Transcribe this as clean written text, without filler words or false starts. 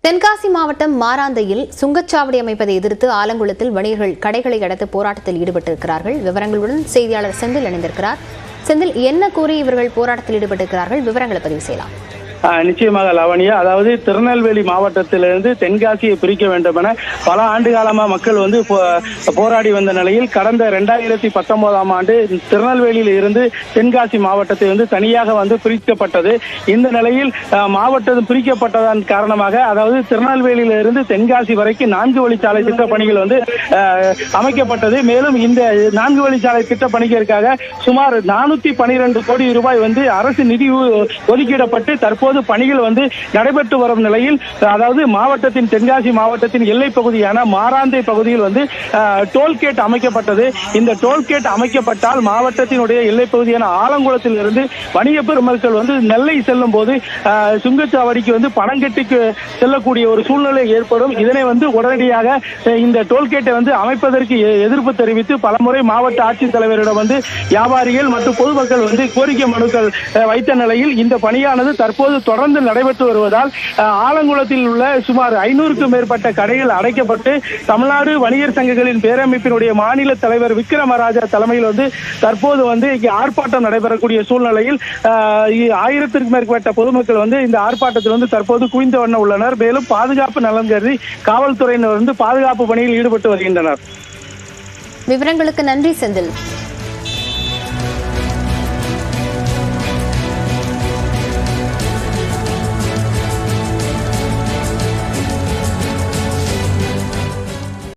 தென்காசி மாவட்டம் மாராந்தையில் சுங்கச்சாவடி அமைப்பதை எதிர்த்து ஆலங்குளத்தில் வணிகர்கள் கடைகளை அடைத்து போராட்டத்தில் ஈடுபட்டிருக்கிறார்கள். விவரங்களுடன் செய்தியாளர் செந்தில் இணைந்திருக்கிறார். செந்தில், என்ன கூறி இவர்கள் போராட்டத்தில் ஈடுபட்டிருக்கிறார்கள்? விவரங்களை பதிவு செய்யலாம். நிச்சயமாக லவணியா, அதாவது திருநெல்வேலி மாவட்டத்திலிருந்து தென்காசியை பிரிக்க வேண்டும் என பல ஆண்டு காலமாக மக்கள் போராடி வந்த நிலையில் கடந்த 2019ஆம் ஆண்டு திருநெல்வேலியில் இருந்து தென்காசி மாவட்டத்தை தனியாக பிரிக்கப்பட்டது. இந்த நிலையில் மாவட்டம் பிரிக்கப்பட்டதன் காரணமாக, அதாவது திருநெல்வேலியில இருந்து தென்காசி வரைக்கும் 4 வழிச்சாலை திட்ட பணிகள் அமைக்கப்பட்டது. மேலும் இந்த 4 வழிச்சாலை திட்ட பணிகளுக்காக சுமார் 412 கோடி ரூபாய் அரசு நிதி ஒதுக்கிடப்பட்டு தற்போது பணிகள் நடைபெற்று வரும் நிலையில், அதாவது மாவட்டத்தின் தென்காசி மாவட்டத்தின் எல்லை பகுதியான மாராந்தை பகுதியில் டோல்கேட் அமைக்கப்பட்டது. இந்த டோல்கேட் அமைக்கப்பட்டால் மாவட்டத்தினுடைய எல்லை பகுதியான ஆலங்குளத்தில் இருந்து வணிக பெருமக்கள் நெல்லை செல்லும் போது சுங்கச்சாவடிக்கு பணம் கட்டி செல்லக்கூடிய ஒரு சூழ்நிலை ஏற்படும். இதனை உடனடியாக இந்த டோல்கேட்டை அமைப்பதற்கு எதிர்ப்பு தெரிவித்து பலமுறை மாவட்ட ஆட்சித்தலைவரிடம் வியாபாரிகள் மற்றும் பொதுமக்கள் கோரிக்கை மனுக்கள் வைத்த நிலையில் இந்த பணியானது தற்போது தொடர்ந்து நடைபெற்று வருவதால் ஆலங்குளத்தில் உள்ள சுமார் 500க்கும் மேற்பட்ட கடைகள் அடைக்கப்பட்டு தமிழ்நாடு வணிகர் சங்கங்களின் பேரமைப்பினுடைய மாநில தலைவர் விக்ரமராஜா தலைமையில் தற்போது இங்கே ஆர்ப்பாட்டம் நடைபெறக்கூடிய சூழ்நிலையில் 1000க்கும் மேற்பட்ட பொதுமக்கள் இந்த ஆர்ப்பாட்டத்தில் தற்போது குவிந்த வண்ணம் உள்ளனர். மேலும் பாதுகாப்பு நலன் கருதி காவல்துறையினர் பாதுகாப்பு பணியில் ஈடுபட்டு வருகின்றனர். விவரங்களுக்கு நன்றி செந்தில்.